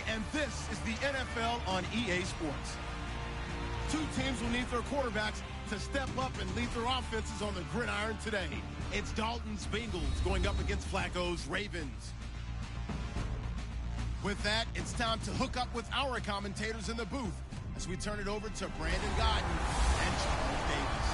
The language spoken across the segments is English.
and this is the NFL on EA Sports. Two teams will need their quarterbacks to step up and lead their offenses on the gridiron today. It's Dalton's Bengals going up against Flacco's Ravens. With that, it's time to hook up with our commentators in the booth as we turn it over to Brandon Godden and Charles Davis.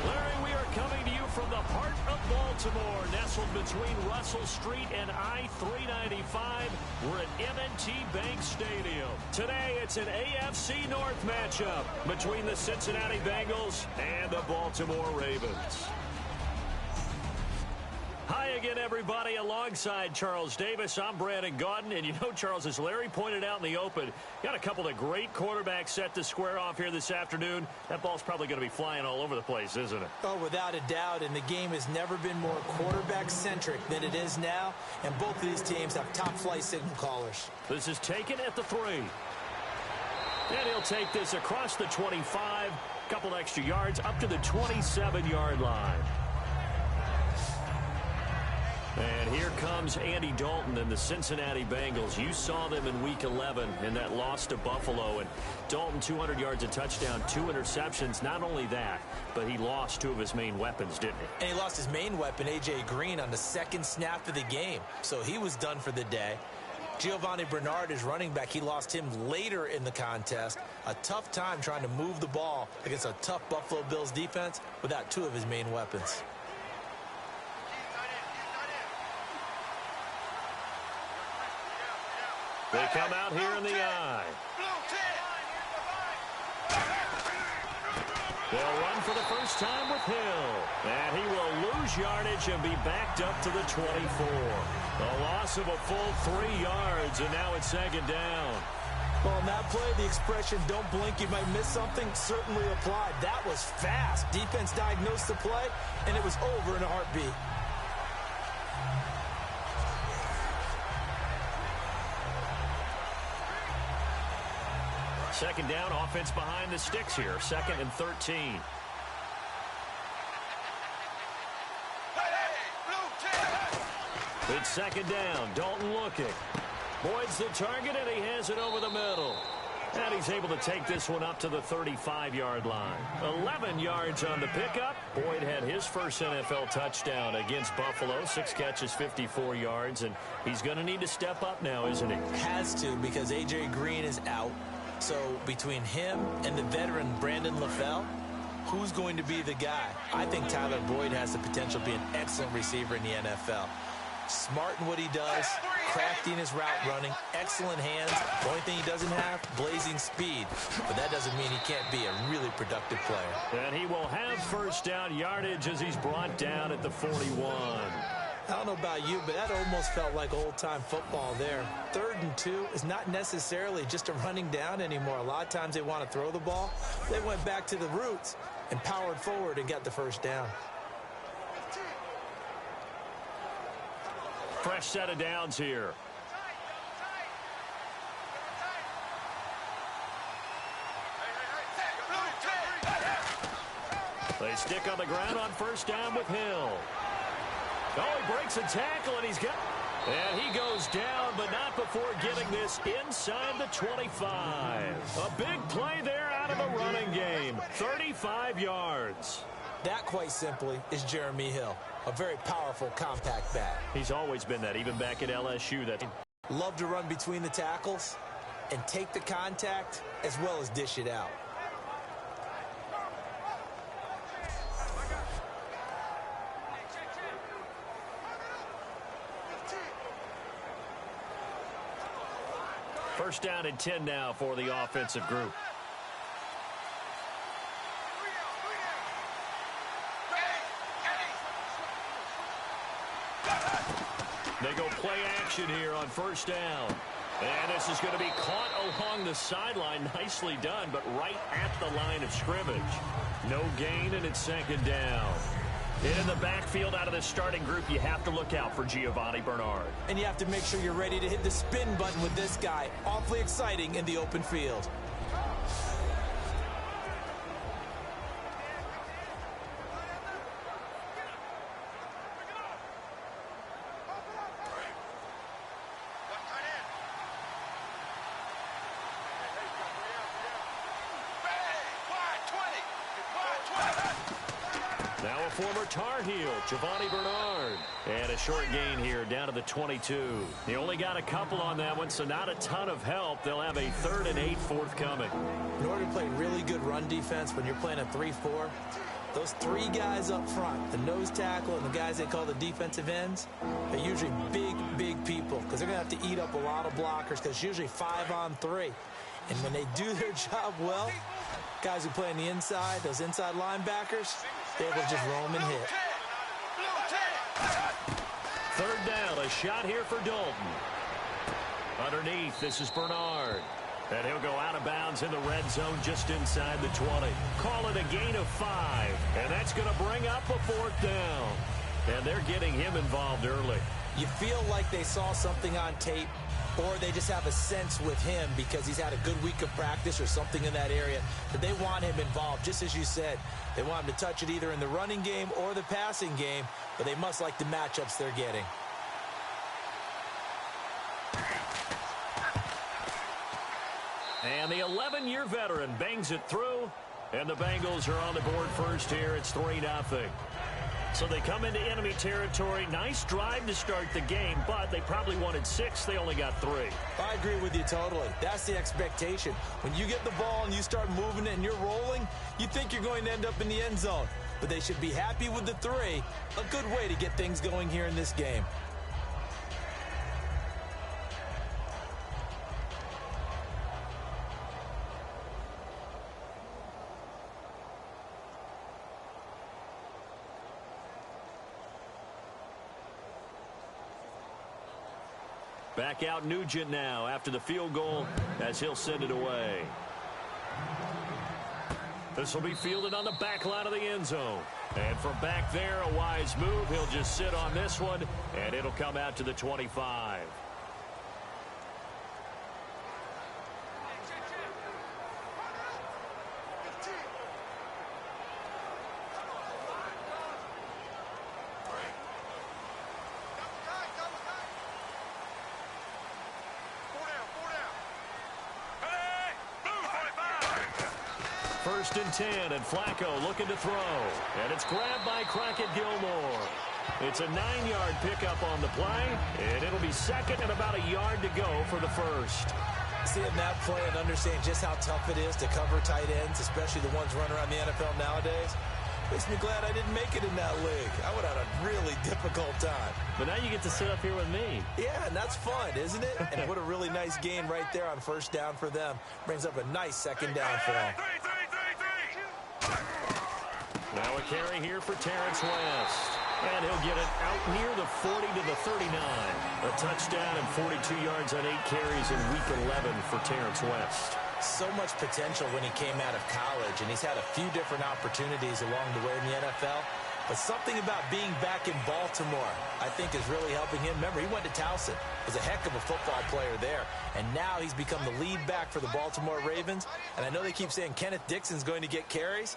Larry, we are coming to you from the heart of Baltimore, nestled between Russell Street and I-395. We're at M&T Bank Stadium. Today, it's an AFC North matchup between the Cincinnati Bengals and the Baltimore Ravens. Hi again, everybody. Alongside Charles Davis, I'm Brandon Godden. And you know, Charles, as Larry pointed out in the open, got a couple of great quarterbacks set to square off here this afternoon. That ball's probably going to be flying all over the place, isn't it? Oh, without a doubt. And the game has never been more quarterback-centric than it is now. And both of these teams have top-flight signal callers. This is taken at the 3. And he'll take this across the 25. Couple extra yards up to the 27-yard line. And here comes Andy Dalton and the Cincinnati Bengals. You saw them in Week 11 in that loss to Buffalo. And Dalton, 200 yards, a touchdown, 2 interceptions. Not only that, but he lost 2 of his main weapons, didn't he? And he lost his main weapon, A.J. Green, on the second snap of the game. So he was done for the day. Giovanni Bernard is running back. He lost him later in the contest. A tough time trying to move the ball against a tough Buffalo Bills defense without 2 of his main weapons. They come out here in the eye. They'll run for the first time with Hill. And he will lose yardage and be backed up to the 24. A loss of a full 3 yards, and now it's second down. Well, on that play, the expression, don't blink, you might miss something, certainly applied. That was fast. Defense diagnosed the play, and it was over in a heartbeat. Second down, offense behind the sticks here. 2nd and 13. It's second down. Dalton looking. Boyd's the target, and he has it over the middle. And he's able to take this one up to the 35-yard line. 11 yards on the pickup. Boyd had his first NFL touchdown against Buffalo. 6 catches, 54 yards. And he's going to need to step up now, isn't he? Has to, because A.J. Green is out. So between him and the veteran Brandon LaFell, who's going to be the guy? I think Tyler Boyd has the potential to be an excellent receiver in the NFL. Smart in what he does, crafty in his route running, excellent hands. The only thing he doesn't have, blazing speed. But that doesn't mean he can't be a really productive player. And he will have first down yardage as he's brought down at the 41. I don't know about you, but that almost felt like old-time football there. 3rd and 2 is not necessarily just a running down anymore. A lot of times they want to throw the ball. They went back to the roots and powered forward and got the first down. Fresh set of downs here. They stick on the ground on first down with Hill. Oh, he breaks a tackle, and he's got... And he goes down, but not before getting this inside the 25. A big play there out of the running game. 35 yards. That, quite simply, is Jeremy Hill. A very powerful, compact back. He's always been that, even back at LSU. Love to run between the tackles and take the contact as well as dish it out. First down and 10 now for the offensive group. They go play action here on first down. And this is going to be caught along the sideline. Nicely done, but right at the line of scrimmage. No gain, and it's second down. In the backfield out of the starting group, you have to look out for Giovanni Bernard. And you have to make sure you're ready to hit the spin button with this guy. Awfully exciting in the open field. former Tar Heel, Giovanni Bernard. And a short gain here down to the 22. He only got a couple on that one, so not a ton of help. They'll have a 3rd and 8 forthcoming. In order to play really good run defense when you're playing a 3-4, those 3 guys up front, the nose tackle and the guys they call the defensive ends, they're usually big people because they're going to have to eat up a lot of blockers because it's usually 5-on-3. And when they do their job well, guys who play on the inside, those inside linebackers, they're able to just roam and hit. 3rd down, a shot here for Dalton. Underneath, this is Bernard. And he'll go out of bounds in the red zone just inside the 20. Call it a gain of 5. And that's going to bring up a 4th down. And they're getting him involved early. You feel like they saw something on tape, or they just have a sense with him because he's had a good week of practice or something in that area that they want him involved. Just as you said, they want him to touch it either in the running game or the passing game, but they must like the matchups they're getting. And the 11-year veteran bangs it through, and the Bengals are on the board first here. It's 3-0. So they come into enemy territory. Nice drive to start the game, but they probably wanted 6. They only got 3. I agree with you totally. That's the expectation. When you get the ball and you start moving it and you're rolling, you think you're going to end up in the end zone. But they should be happy with the 3. A good way to get things going here in this game. Back out Nugent now after the field goal as he'll send it away. This will be fielded on the back line of the end zone. And from back there, a wise move. He'll just sit on this one, and it'll come out to the 25. First and 10, and Flacco looking to throw. And it's grabbed by Crockett Gilmore. It's a 9-yard pickup on the play, and it'll be second and about a yard to go for the first. Seeing that play and understanding just how tough it is to cover tight ends, especially the ones running around the NFL nowadays, makes me glad I didn't make it in that league. I would have had a really difficult time. But now you get to sit up here with me. Yeah, and that's fun, isn't it? And what a really nice gain right there on first down for them. Brings up a nice second down for them. Now a carry here for Terrence West. And he'll get it out near the 40 to the 39. A touchdown and 42 yards on 8 carries in week 11 for Terrence West. So much potential when he came out of college, and he's had a few different opportunities along the way in the NFL. But something about being back in Baltimore, I think, is really helping him. Remember, he went to Towson, was a heck of a football player there, and now he's become the lead back for the Baltimore Ravens. And I know they keep saying Kenneth Dixon's going to get carries.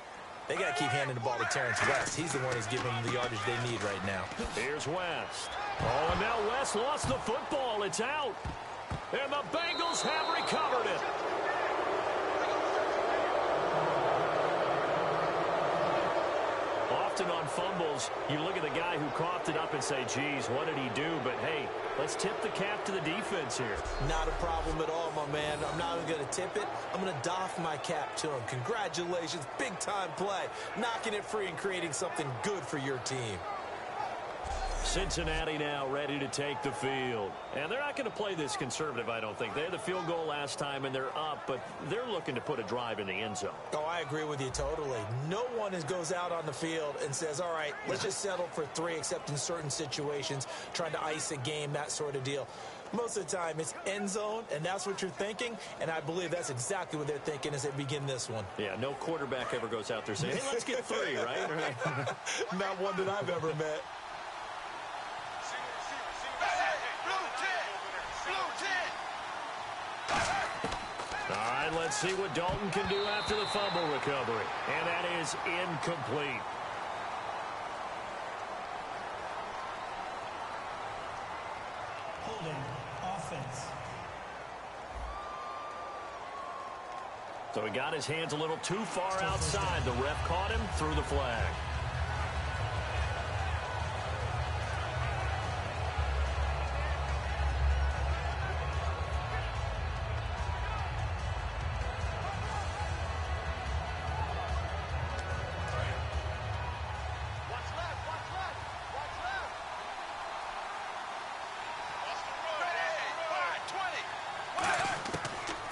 They got to keep handing the ball to Terrence West. He's the one who's giving them the yardage they need right now. Here's West. Oh, and now West lost the football. It's out. And the Bengals have recovered it. Often on fumbles, you look at the guy who coughed it up and say, geez, what did he do? But, hey, let's tip the cap to the defense here. Not a problem at all, my man. I'm not even going to tip it. I'm going to doff my cap to him. Congratulations. Big-time play. Knocking it free and creating something good for your team. Cincinnati now ready to take the field. And they're not going to play this conservative, I don't think. They had the field goal last time, and they're up, but they're looking to put a drive in the end zone. Oh, I agree with you totally. No one goes out on the field and says, all right, let's just settle for 3, except in certain situations, trying to ice a game, that sort of deal. Most of the time, it's end zone, and that's what you're thinking, and I believe that's exactly what they're thinking as they begin this one. Yeah, no quarterback ever goes out there saying, hey, let's get 3, right? Not one that I've ever met. All right, let's see what Dalton can do after the fumble recovery. And that is incomplete. Holding offense. So he got his hands a little too far outside. The ref caught him, threw the flag.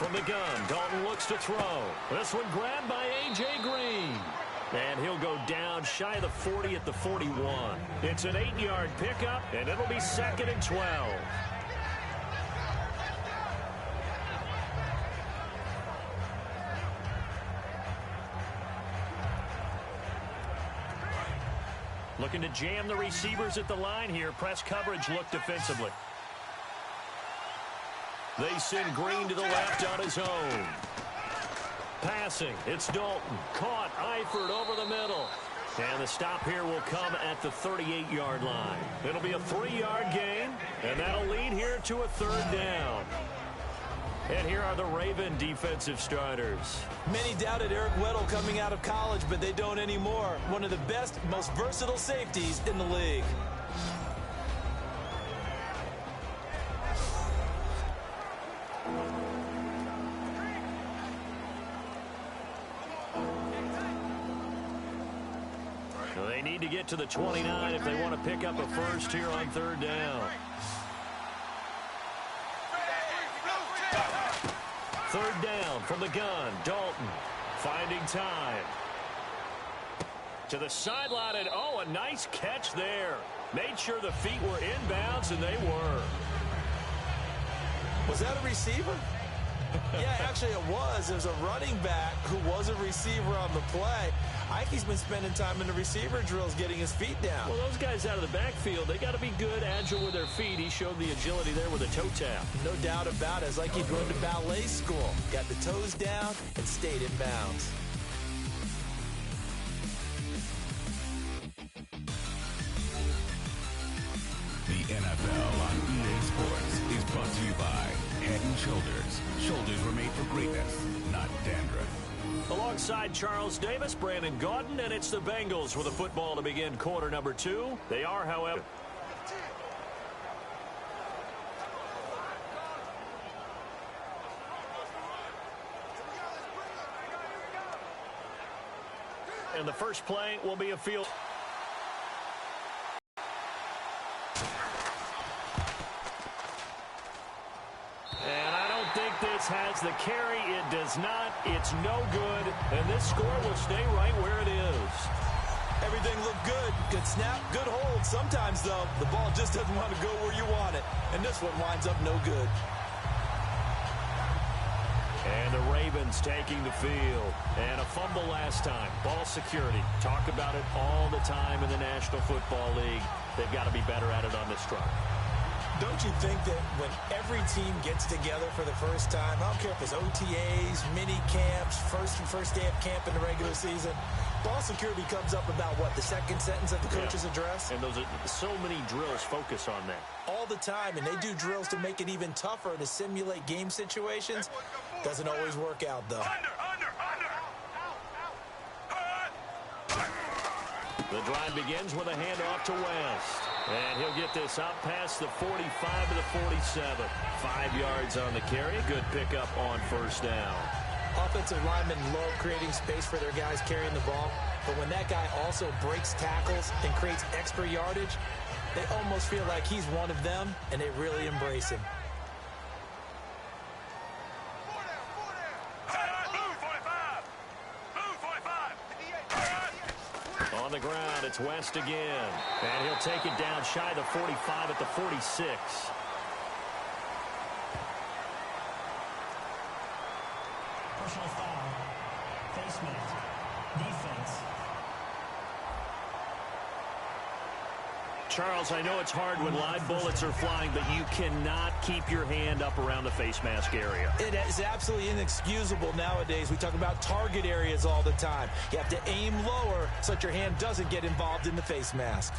from the gun. Dalton looks to throw. This one grabbed by A.J. Green. And he'll go down shy of the 40 at the 41. It's an 8-yard pickup, and it'll be 2nd and 12. Looking to jam the receivers at the line here. Press coverage look defensively. They send Green to the left on his own. Passing, it's Dalton. Caught, Eifert over the middle. And the stop here will come at the 38-yard line. It'll be a 3-yard gain, and that'll lead here to a 3rd down. And here are the Raven defensive starters. Many doubted Eric Weddle coming out of college, but they don't anymore. One of the best, most versatile safeties in the league. So they need to get to the 29 if they want to pick up a first here on 3rd down. 3rd down from the gun. Dalton finding time. To the sideline, and oh, a nice catch there. Made sure the feet were inbounds, and they were. Was that a receiver? Yeah, actually it was. It was a running back who was a receiver on the play. I think he's been spending time in the receiver drills getting his feet down. Well, those guys out of the backfield, they got to be good, agile with their feet. He showed the agility there with a toe tap. No doubt about it. It's like he'd gone to ballet school. Got the toes down and stayed in bounds. The NFL on EA Sports is brought to you by Head & Shoulders. Shoulders were made for greatness, not dandruff. Alongside Charles Davis, Brandon Gaudin, and it's the Bengals with a football to begin quarter number 2. They are, however... And the first play will be a field... This has the carry. It does not. It's no good. And this score will stay right where it is. Everything looked good. Good snap, good hold. Sometimes, though, the ball just doesn't want to go where you want it. And this one winds up no good. And the Ravens taking the field. And a fumble last time. Ball security. Talk about it all the time in the National Football League. They've got to be better at it on this drive. Don't you think that when every team gets together for the first time, I don't care if it's OTAs, mini camps, first day of camp in the regular season, ball security comes up about what, the second sentence of the coach's address? And those are so many drills focus on that. All the time, and they do drills to make it even tougher to simulate game situations. Doesn't always work out, though. The drive begins with a handoff to West. And he'll get this up past the 45 to the 47. 5 yards on the carry. Good pickup on first down. Offensive linemen love creating space for their guys carrying the ball. But when that guy also breaks tackles and creates extra yardage, they almost feel like he's one of them, and they really embrace him. On the ground, it's West again. And he'll take it down shy of the 45 at the 46. Personal foul. Face mask. Defense. Charles, I know it's hard when live bullets are flying, but you cannot keep your hand up around the face mask area. It is absolutely inexcusable nowadays. We talk about target areas all the time. You have to aim lower so that your hand doesn't get involved in the face mask.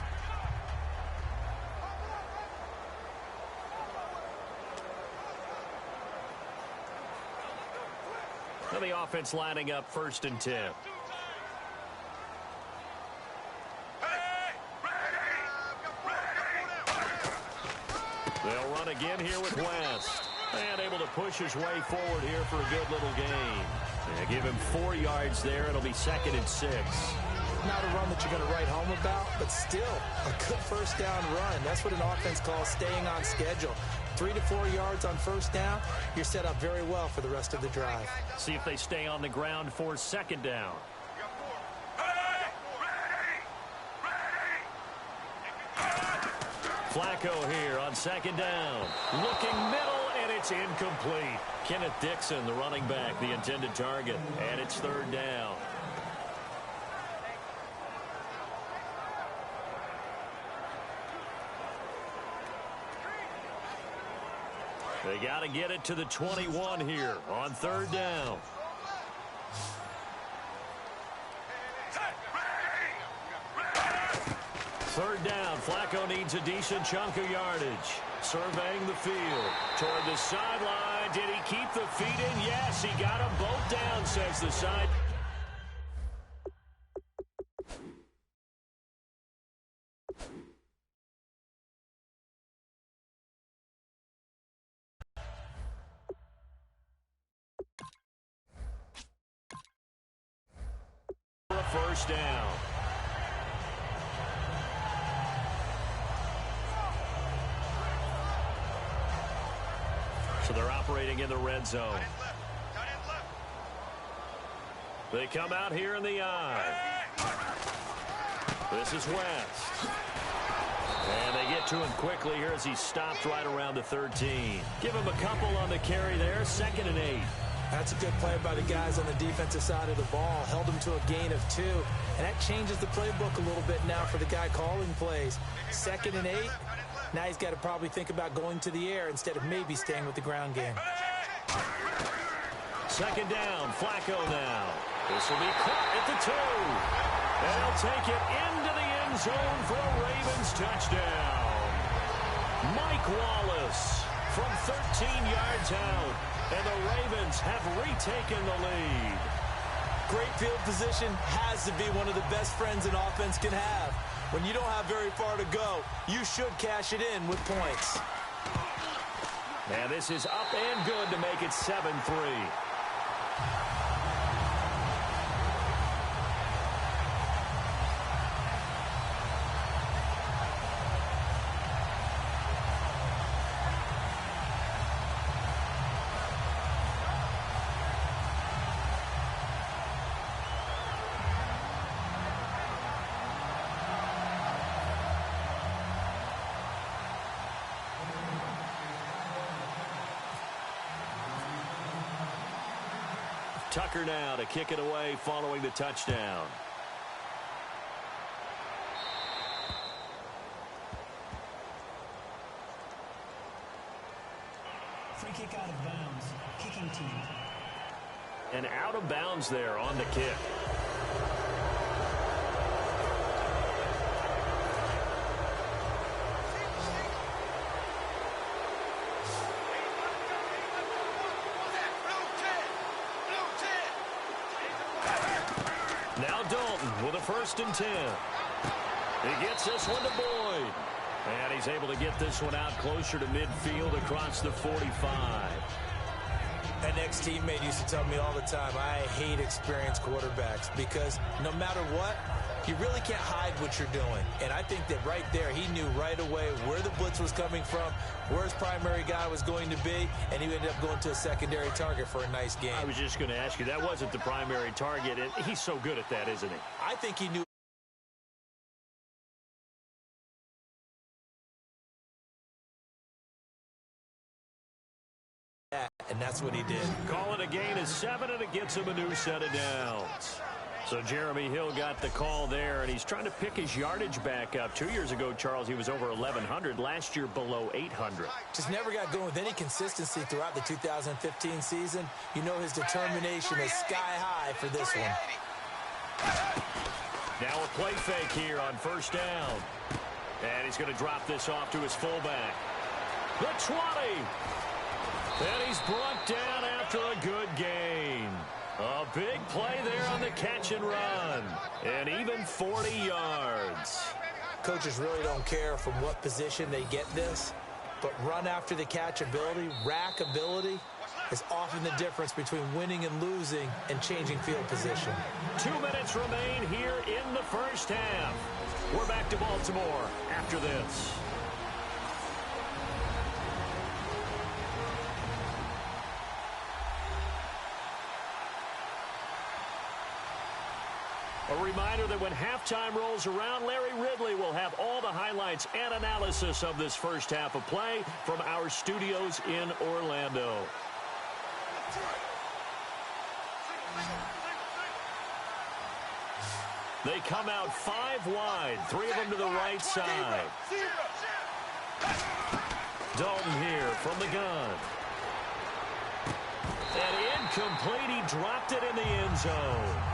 Now the offense lining up 1st and 10. They'll run again here with West. And able to push his way forward here for a good little gain. They give him 4 yards there. It'll be 2nd and 6. Not a run that you're going to write home about, but still a good first down run. That's what an offense calls staying on schedule. 3 to 4 yards on first down, you're set up very well for the rest of the drive. See if they stay on the ground for second down. Flacco here on second down. Looking middle, and it's incomplete. Kenneth Dixon, the running back, the intended target. And it's third down. They got to get it to the 21 here on third down. Third down, Flacco needs a decent chunk of yardage. Surveying the field toward the sideline. Did he keep the feet in? Yes, he got them both down, says the side. For a first down. So they're operating in the red zone. They come out here in the eye. This is West. And they get to him quickly here as he stopped right around the 13. Give him a couple on the carry there. 2nd and 8. That's a good play by the guys on the defensive side of the ball. Held them to a gain of 2. And that changes the playbook a little bit now for the guy calling plays. 2nd and 8. Now he's got to probably think about going to the air instead of maybe staying with the ground game. Second down, Flacco now. This will be caught at the 2. And he'll take it into the end zone for a Ravens touchdown. Mike Wallace from 13 yards out. And the Ravens have retaken the lead. Great field position has to be one of the best friends an offense can have. When you don't have very far to go, you should cash it in with points. And this is up and good to make it 7-3. Tucker now to kick it away following the touchdown. Free kick out of bounds. Kicking team. And out of bounds there on the kick. Now Dalton with a 1st and 10. He gets this one to Boyd. And he's able to get this one out closer to midfield across the 45. An ex-teammate used to tell me all the time, I hate experienced quarterbacks because no matter what, you really can't hide what you're doing. And I think that right there, he knew right away where the blitz was coming from, where his primary guy was going to be, and he ended up going to a secondary target for a nice game. I was just going to ask you, that wasn't the primary target, and he's so good at that, isn't he? I think he knew. And that's what he did. Call it a gain of 7, and it gets him a new set of downs. So Jeremy Hill got the call there, and he's trying to pick his yardage back up. 2 years ago, Charles, he was over 1,100. Last year, below 800. Just never got going with any consistency throughout the 2015 season. You know his determination is sky high for this one. Now a play fake here on 1st down. And he's going to drop this off to his fullback. The 20. And he's brought down after a good gain. A big play there on the catch and run. And even 40 yards. Coaches really don't care from what position they get this, but run after the catch ability, rack ability, is often the difference between winning and losing and changing field position. 2 minutes remain here in the first half. We're back to Baltimore after this. A reminder that when halftime rolls around, Larry Ridley will have all the highlights and analysis of this first half of play from our studios in Orlando. They come out 5 wide, 3 of them to the right side. Dalton here from the gun. And incomplete, he dropped it in the end zone.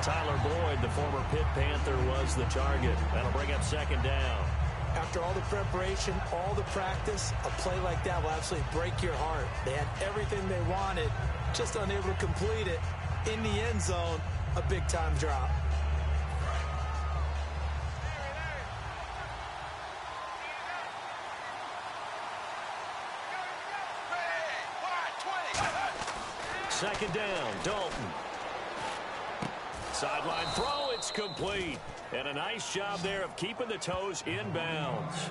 Tyler Boyd, the former Pitt Panther, was the target. That'll bring up second down. After all the preparation, all the practice, a play like that will absolutely break your heart. They had everything they wanted, just unable to complete it. In the end zone, a big-time drop. Second down, Dalton. Sideline throw, it's complete. And a nice job there of keeping the toes in bounds.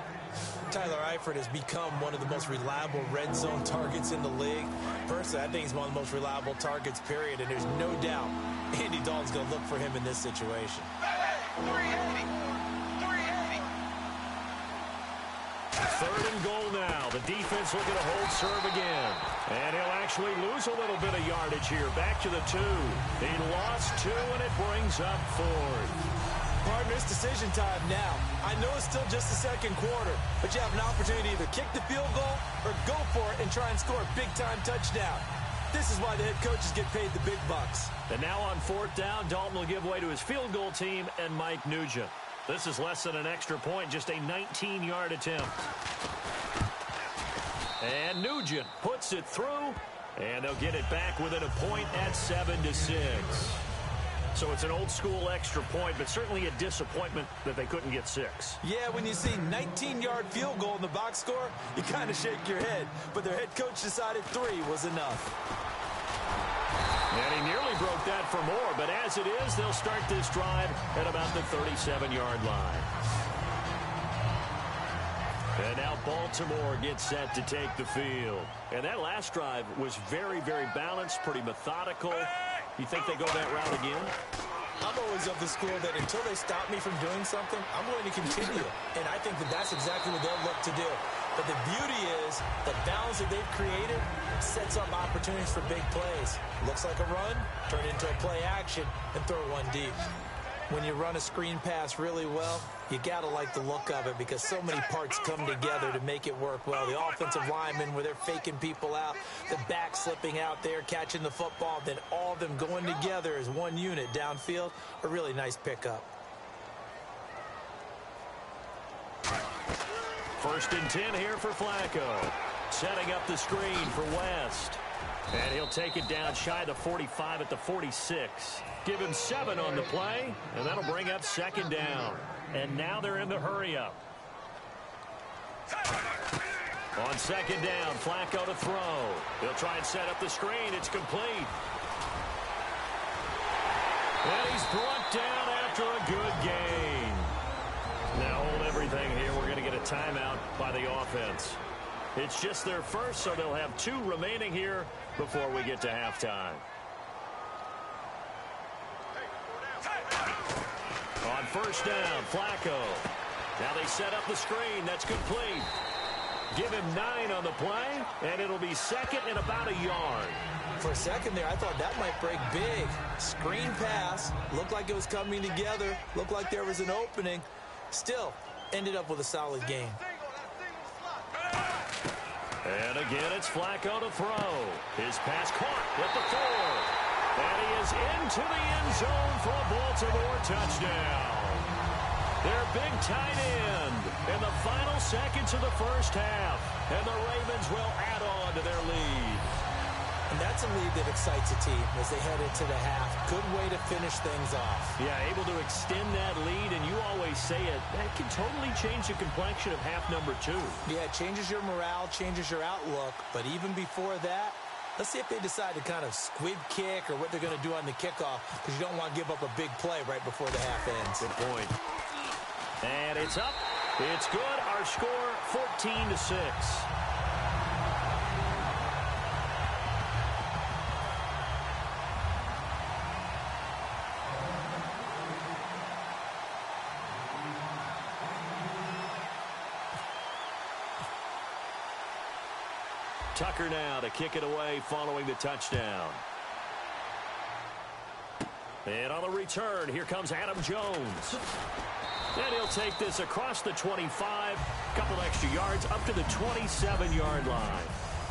Tyler Eifert has become one of the most reliable red zone targets in the league. Personally, I think he's one of the most reliable targets, period. And there's no doubt Andy Dalton's going to look for him in this situation. 380. Third and goal now. The defense looking to hold serve again. And he'll actually lose a little bit of yardage here. Back to the 2. He lost 2, and it brings up 4th. Partner, it's decision time now. I know it's still just the second quarter, but you have an opportunity to either kick the field goal or go for it and try and score a big-time touchdown. This is why the head coaches get paid the big bucks. And now on 4th down, Dalton will give way to his field goal team and Mike Nugent. This is less than an extra point, just a 19-yard attempt. And Nugent puts it through, and they'll get it back within a point at 7-6. So it's an old-school extra point, but certainly a disappointment that they couldn't get 6. Yeah, when you see 19-yard field goal in the box score, you kind of shake your head. But their head coach decided 3 was enough. And he nearly broke that for more, but as it is, they'll start this drive at about the 37-yard line. And now Baltimore gets set to take the field. And that last drive was very, very balanced, pretty methodical. You think they go that route again? I'm always of the school that until they stop me from doing something, I'm going to continue. And I think that that's exactly what they'll look to do. But the beauty is the balance that they've created sets up opportunities for big plays. Looks like a run, turn it into a play action, and throw one deep. When you run a screen pass really well, you got to like the look of it because so many parts come together to make it work well. The offensive linemen, where they're faking people out, the back slipping out there, catching the football, then all of them going together as one unit downfield, a really nice pickup. 1st and 10 here for Flacco. Setting up the screen for West. And he'll take it down shy of the 45 at the 46. Give him 7 on the play, and that'll bring up second down. And now they're in the hurry-up. On second down, Flacco to throw. He'll try and set up the screen. It's complete. And he's brought down after a good gain. Now hold everything here. We're going to get a timeout by the offense. It's just their first, so they'll have 2 remaining here before we get to halftime. On 1st down, Flacco. Now they set up the screen. That's complete. Give him 9 on the play, and it'll be second and about a yard. For a second there, I thought that might break big. Screen pass. Looked like it was coming together. Looked like there was an opening. Still, ended up with a solid gain. And again, it's Flacco to throw. His pass caught at the 4. And he is into the end zone for a Baltimore touchdown. Their big tight end in the final seconds of the first half. And the Ravens will add on to their lead. And that's a lead that excites a team as they head into the half. Good way to finish things off. Yeah, able to extend that lead, and you always say it, that can totally change the complexion of half number 2. Yeah, it changes your morale, changes your outlook. But even before that, let's see if they decide to kind of squib kick or what they're going to do on the kickoff, because you don't want to give up a big play right before the half ends. Good point. And it's up. It's good. Our score, 14-6. Tucker now to kick it away following the touchdown. And on the return, here comes Adam Jones. And he'll take this across the 25, couple extra yards up to the 27-yard line.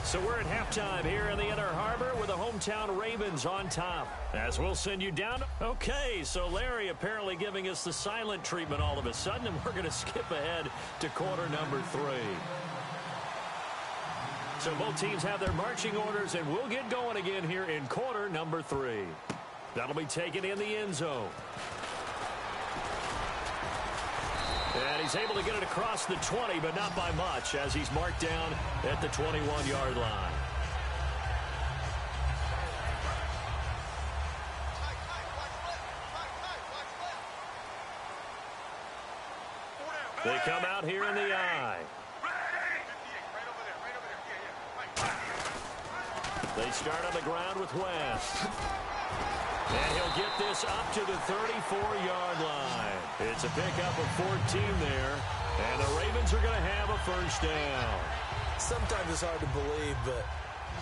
So we're at halftime here in the Inner Harbor with the hometown Ravens on top. As we'll send you down. Okay, so Larry apparently giving us the silent treatment all of a sudden, and we're going to skip ahead to quarter number 3. So both teams have their marching orders, and we'll get going again here in quarter number 3. That'll be taken in the end zone. And he's able to get it across the 20, but not by much, as he's marked down at the 21-yard line. They come out here in the I. They start on the ground with West. And he'll get this up to the 34-yard line. It's a pickup of 14 there. And the Ravens are going to have a first down. Sometimes it's hard to believe, but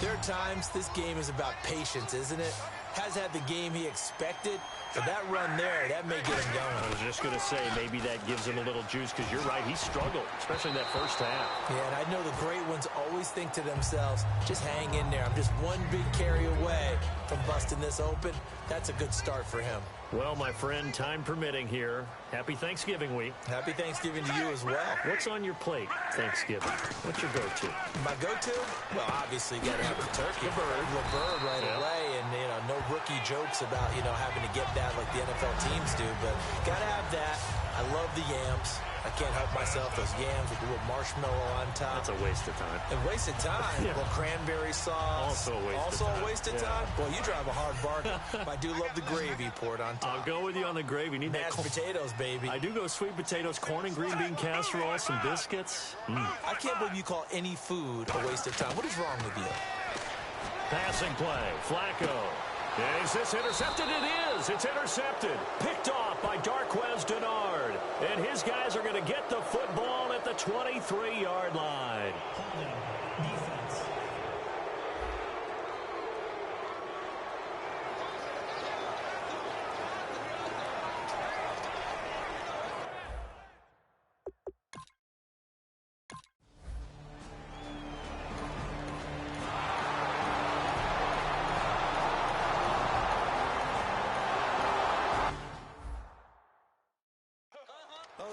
there are times this game is about patience, isn't it? Has had the game he expected, but that run there, that may get him going. I was just going to say, maybe that gives him a little juice, because you're right, he struggled, especially in that first half. Yeah, and I know the great ones always think to themselves, just hang in there. I'm just one big carry away from busting this open. That's a good start for him. Well, my friend, time permitting here, happy Thanksgiving week. Happy Thanksgiving to you as well. What's on your plate Thanksgiving? What's your go-to? My go-to? Well, obviously, you got to have the turkey. The bird right away. And, no rookie jokes about, having to get that like the NFL teams do. But got to have that. I love the yams. I can't help myself. Those yams with a little marshmallow on top. That's a waste of time. A waste of time? Yeah. A little cranberry sauce. Also a waste of time. Well, you drive a hard bargain. I do love the gravy poured on top. I'll go with you on the gravy. Need mashed potatoes, baby. I do go sweet potatoes, corn and green bean casserole, some biscuits. I can't believe you call any food a waste of time. What is wrong with you? Passing play. Flacco. Is this intercepted? It is. It's intercepted. Picked off by Darquez Denard. And his guys are going to get the football at the 23-yard line. Defense.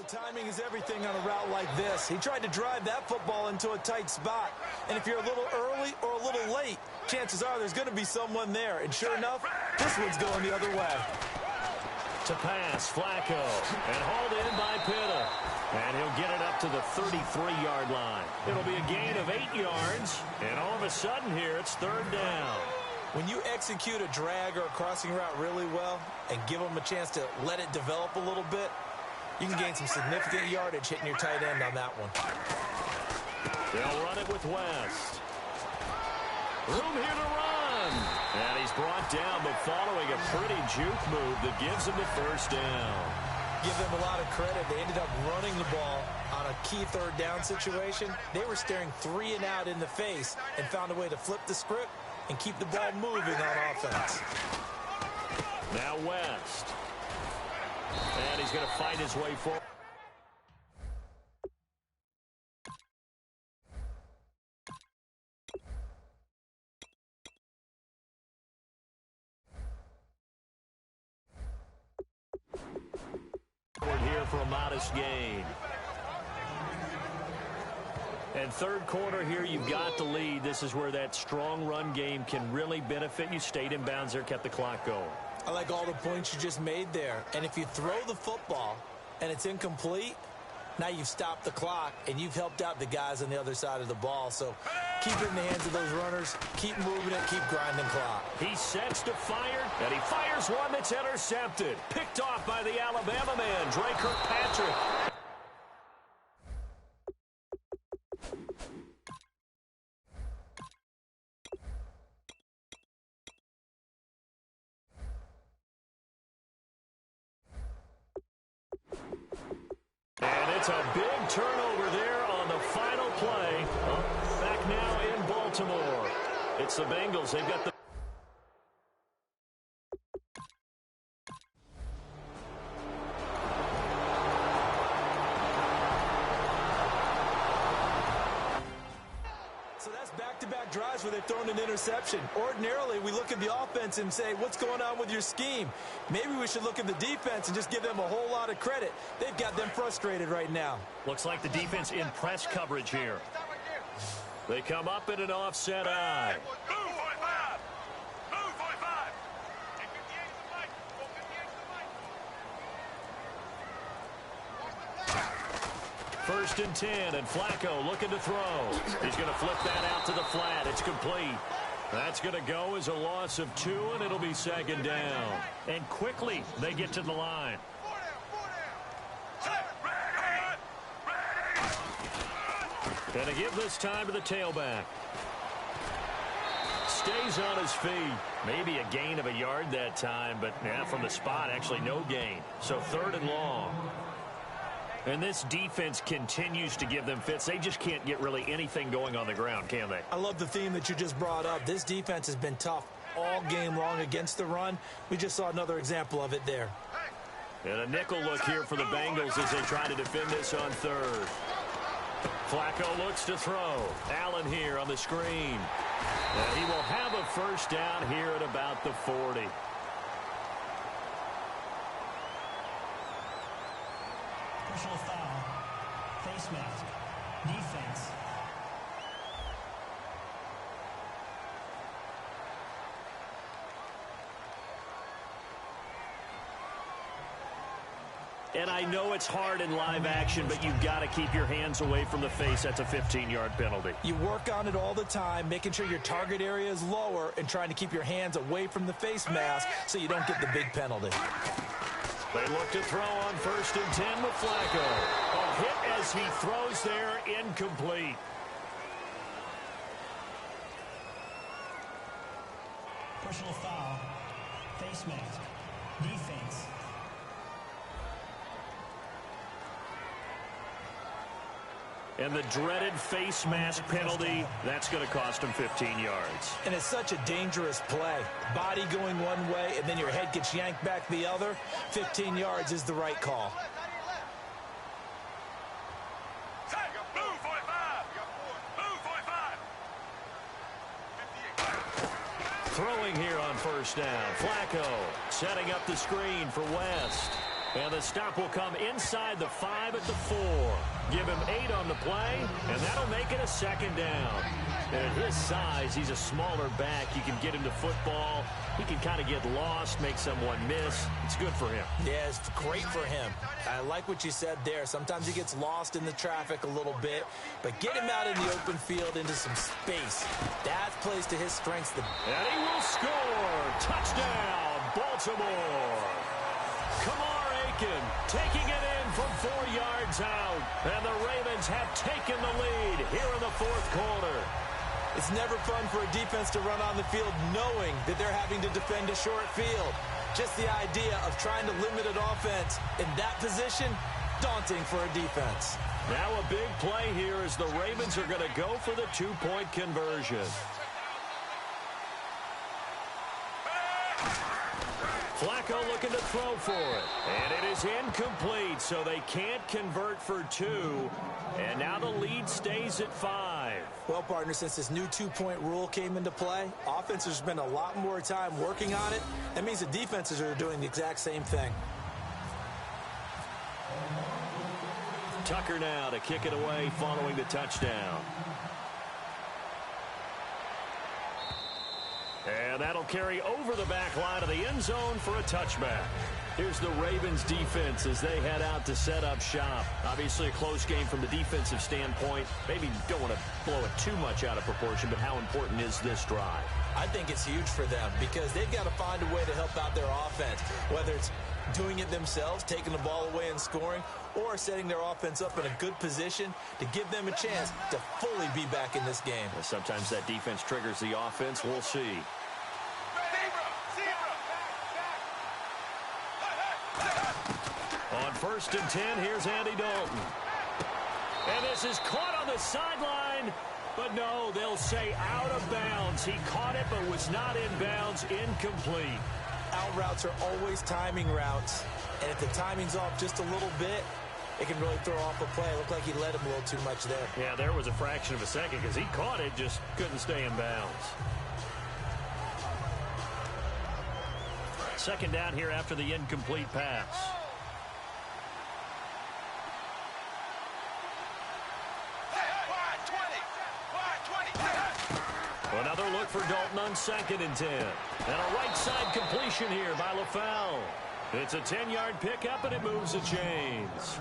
Timing is everything on a route like this. He tried to drive that football into a tight spot. And if you're a little early or a little late, chances are there's going to be someone there. And sure enough, this one's going the other way. To pass, Flacco. And hauled in by Pitta. And he'll get it up to the 33-yard line. It'll be a gain of 8 yards. And all of a sudden here, it's third down. When you execute a drag or a crossing route really well and give them a chance to let it develop a little bit, you can gain some significant yardage hitting your tight end on that one. They'll run it with West. Room here to run. And he's brought down, but following a pretty juke move that gives him the first down. Give them a lot of credit. They ended up running the ball on a key third down situation. They were staring 3 and out in the face and found a way to flip the script and keep the ball moving on offense. Now West. And he's going to fight his way forward. Here for a modest gain. And third quarter here, you've got the lead. This is where that strong run game can really benefit you. Stayed in bounds there, kept the clock going. I like all the points you just made there. And if you throw the football and it's incomplete, now you've stopped the clock and you've helped out the guys on the other side of the ball. So keep it in the hands of those runners. Keep moving it. Keep grinding clock. He sets to fire, and he fires one that's intercepted. Picked off by the Alabama man, Dre Kirkpatrick. And it's a big turnover there on the final play. Back now in Baltimore. Baltimore. It's the Bengals. They've got the So that's back-to-back drives where they've thrown an interception. Ordinarily, we look at the offense and say, what's going on with your scheme? Maybe we should look at the defense and just give them a whole lot of credit. They've got them frustrated right now. looks like the defense in press coverage here. They come up in an offset eye. Move, 45! Move, 45! First and 10, and Flacco looking to throw. He's going to flip that out to the flat. It's complete. That's going to go as a loss of 2, and it'll be second down. And quickly, they get to the line. And to give this time to the tailback. Stays on his feet. Maybe a gain of a yard that time, but from the spot, actually no gain. So 3rd and long. And this defense continues to give them fits. They just can't get really anything going on the ground, can they? I love the theme that you just brought up. This defense has been tough all game long against the run. We just saw another example of it there. And a nickel look here for the Bengals as they try to defend this on 3rd. Flacco looks to throw. Allen here on the screen. And he will have a first down here at about the 40. Personal foul. Face mask. Defense. And I know it's hard in live action, but you've got to keep your hands away from the face. That's a 15-yard penalty. You work on it all the time, making sure your target area is lower and trying to keep your hands away from the face mask so you don't get the big penalty. They look to throw on 1st and 10 with Flacco. A hit as he throws there, incomplete. Personal foul. Face mask. Defense. And the dreaded face mask penalty, that's going to cost him 15 yards. And it's such a dangerous play. Body going one way, and then your head gets yanked back the other. 15 yards is the right call. Move, 45! Move, 45! Throwing here on 1st down. Flacco setting up the screen for West. And the stop will come inside the 5 at the 4. Give him 8 on the play, and that'll make it a 2nd down. At his size, he's a smaller back. You can get him to football. He can kind of get lost, make someone miss. It's good for him. Yeah, it's great for him. I like what you said there. Sometimes he gets lost in the traffic a little bit, but get him out in the open field into some space. That plays to his strengths. And he will score. Touchdown, Baltimore. Kamar Aiken taking it in from 4 yards out. And the Ravens have taken the lead here in the 4th quarter. It's never fun for a defense to run on the field knowing that they're having to defend a short field. Just the idea of trying to limit an offense in that position, daunting for a defense. Now a big play here as the Ravens are going to go for the 2-point conversion. Flacco looking to throw for it. And it is incomplete, so they can't convert for 2. And now the lead stays at 5. Well, partner, since this new 2-point rule came into play, offenses spend a lot more time working on it. That means the defenses are doing the exact same thing. Tucker now to kick it away following the touchdown. And that'll carry over the back line of the end zone for a touchback. Here's the Ravens defense as they head out to set up shop. Obviously a close game from the defensive standpoint. Maybe don't want to blow it too much out of proportion, but how important is this drive? I think it's huge for them because they've got to find a way to help out their offense, whether it's doing it themselves, taking the ball away and scoring, or setting their offense up in a good position to give them a chance to fully be back in this game. Sometimes that defense triggers the offense. We'll see. On 1st and 10, here's Andy Dalton. And this is caught on the sideline. But no, they'll say out of bounds. He caught it but was not in bounds. Incomplete. Out routes are always timing routes. And if the timing's off just a little bit, it can really throw off a play. It looked like he let him a little too much there. Yeah, there was a fraction of a second because he caught it, just couldn't stay in bounds. Second down here after the incomplete pass. Another look for Dalton on 2nd and 10. And a right side completion here by LaFell. It's a 10-yard pickup, and it moves the chains.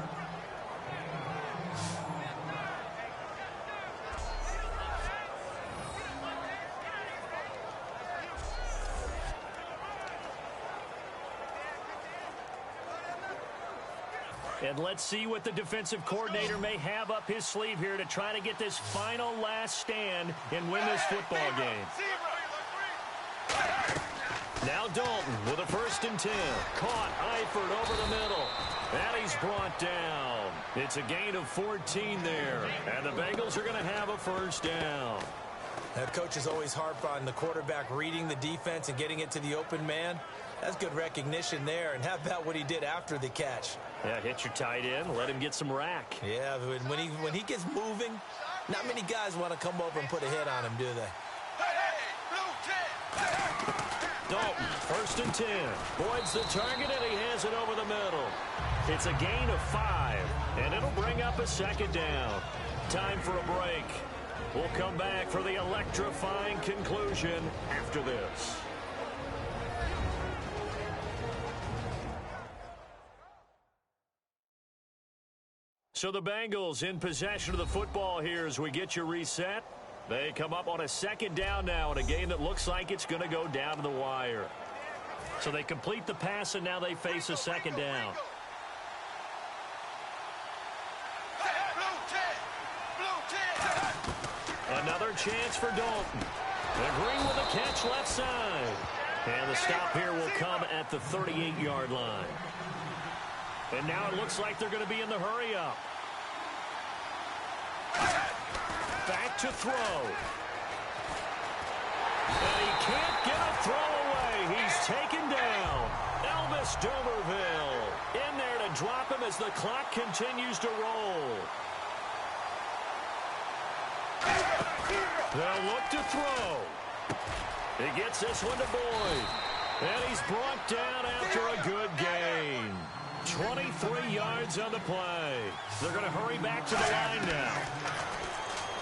And let's see what the defensive coordinator may have up his sleeve here to try to get this final last stand and win this football game. Now Dalton with a 1st and 10. Caught Eifert over the middle. And he's brought down. It's a gain of 14 there. And the Bengals are going to have a 1st down. That coach is always harp on the quarterback reading the defense and getting it to the open man. That's good recognition there. And how about what he did after the catch? Yeah, hit your tight end. Let him get some rack. Yeah, when he gets moving, not many guys want to come over and put a hit on him, do they? Dalton, 1st and 10. Boyd's the target, and he has it over the middle. It's a gain of 5, and it'll bring up a 2nd down. Time for a break. We'll come back for the electrifying conclusion after this. So the Bengals in possession of the football here as we get you reset. They come up on a 2nd down now in a game that looks like it's going to go down to the wire. So they complete the pass, and now they face a 2nd down. Another chance for Dalton. And Green with a catch left side. And the stop here will come at the 38-yard line. And now it looks like they're going to be in the hurry-up. Back to throw. And he can't get a throw away. He's taken down. Elvis Domerville in there to drop him as the clock continues to roll. They'll look to throw. He gets this one to Boyd. And he's brought down after a good gain. 23 yards on the play. They're going to hurry back to the line now.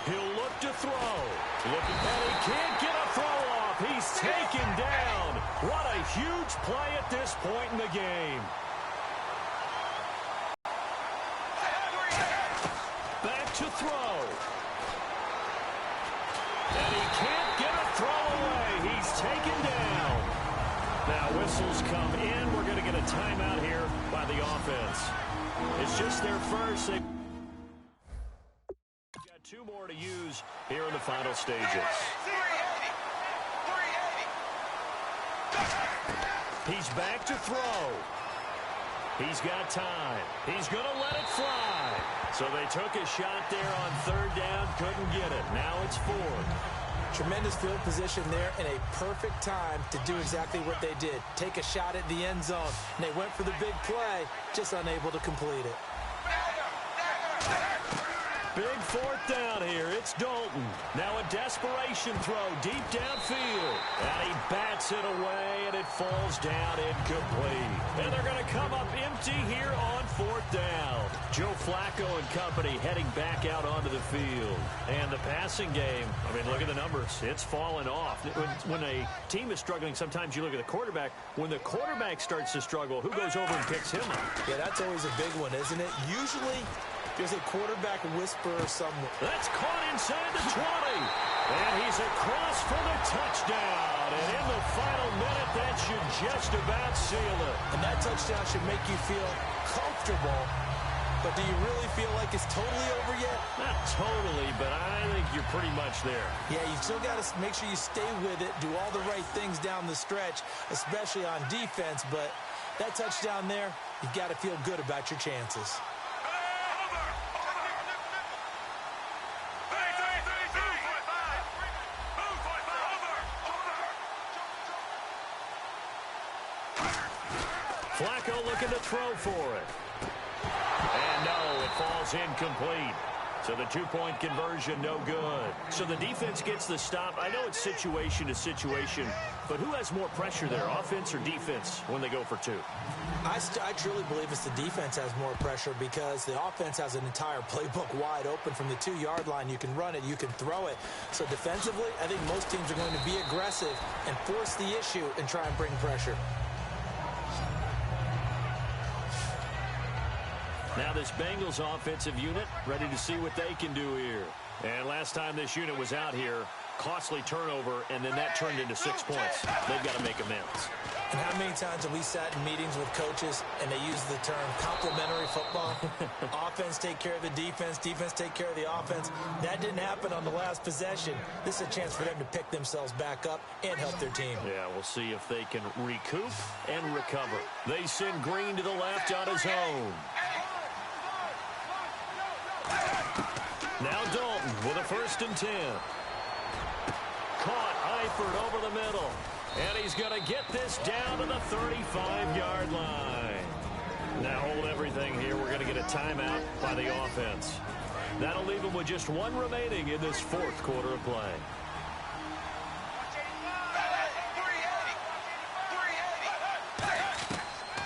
He'll look to throw. Looking, and he can't get a throw off. He's taken down. What a huge play at this point in the game. Back to throw. And he can't get a throw away. He's taken down. Now whistles come in. We're going to get a timeout here by the offense. It's just their first. They've got 2 more to use here in the final stages. He's back to throw. He's got time. He's going to let it fly. So they took a shot there on 3rd down. Couldn't get it. Now it's 4th. Tremendous field position there and a perfect time to do exactly what they did. Take a shot at the end zone. And they went for the big play, just unable to complete it. Big 4th down here. It's Dalton. Now a desperation throw deep downfield. And he bats it away, and it falls down incomplete. And they're going to come up empty here on 4th down. Joe Flacco and company heading back out onto the field. And the passing game, I mean, look at the numbers. It's fallen off. When a team is struggling, sometimes you look at the quarterback. When the quarterback starts to struggle, who goes over and picks him up? Yeah, that's always a big one, isn't it? Usually there's a quarterback whisperer somewhere. That's caught inside the 20. And he's across for the touchdown. And in the final minute, that should just about seal it. And that touchdown should make you feel comfortable. But do you really feel like it's totally over yet? Not totally, but I think you're pretty much there. Yeah, you've still got to make sure you stay with it, do all the right things down the stretch, especially on defense. But that touchdown there, you've got to feel good about your chances. Flacco looking to throw for it. And no, it falls incomplete. So the two-point conversion, no good. So the defense gets the stop. I know it's situation to situation, but who has more pressure there, offense or defense, when they go for two? I truly believe it's the defense has more pressure because the offense has an entire playbook wide open from the 2-yard line. You can run it, you can throw it. So defensively, I think most teams are going to be aggressive and force the issue and try and bring pressure. Now this Bengals offensive unit ready to see what they can do here. And last time this unit was out here, costly turnover, and then that turned into 6 points. They've got to make amends. And how many times have we sat in meetings with coaches and they use the term complementary football? Offense take care of the defense, defense take care of the offense. That didn't happen on the last possession. This is a chance for them to pick themselves back up and help their team. Yeah, we'll see if they can recoup and recover. They send Green to the left on his own. Now Dalton with a 1st and 10. Caught Eifert over the middle. And he's going to get this down to the 35-yard line. Now hold everything here. We're going to get a timeout by the offense. That'll leave them with just one remaining in this 4th quarter of play.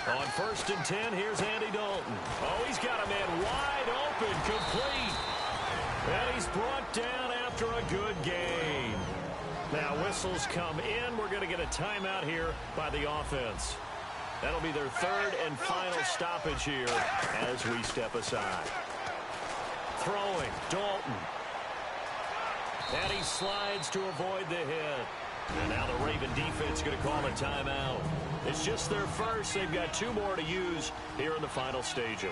On 1st and 10, here's Andy Dalton. Oh, he's got a man wide open, complete. And he's brought down after a good gain. Now whistles come in. We're going to get a timeout here by the offense. That'll be their 3rd and final stoppage here as we step aside. Throwing, Dalton. And he slides to avoid the hit. And now the Raven defense going to call a timeout. It's just their first. They've got 2 more to use here in the final stages.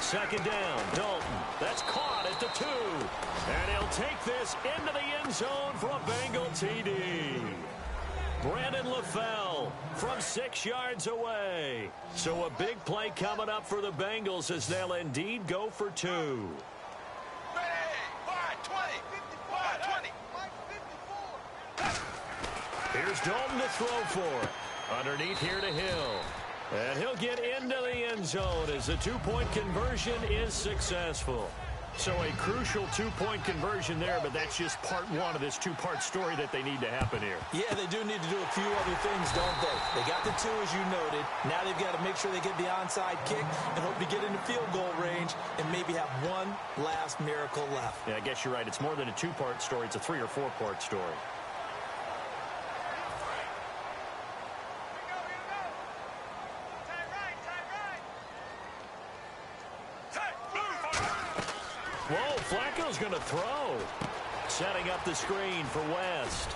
2nd down, Dalton. That's caught at the 2. And he'll take this into the end zone for a Bengal TD. Brandon LaFell from 6 yards away. So a big play coming up for the Bengals as they'll indeed go for 2. Here's Dalton to throw for. Underneath here to Hill. And he'll get into the end zone as the 2-point conversion is successful. So a crucial 2-point conversion there, but that's just part 1 of this 2-part story that they need to happen here. Yeah, they do need to do a few other things, don't they? They got the 2, as you noted. Now they've got to make sure they get the onside kick and hope to get into field goal range and maybe have one last miracle left. Yeah, I guess you're right. It's more than a 2-part story. It's a 3- or 4-part story. Whoa, Flacco's going to throw. Setting up the screen for West.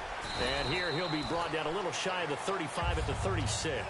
And here he'll be brought down a little shy of the 35 at the 36.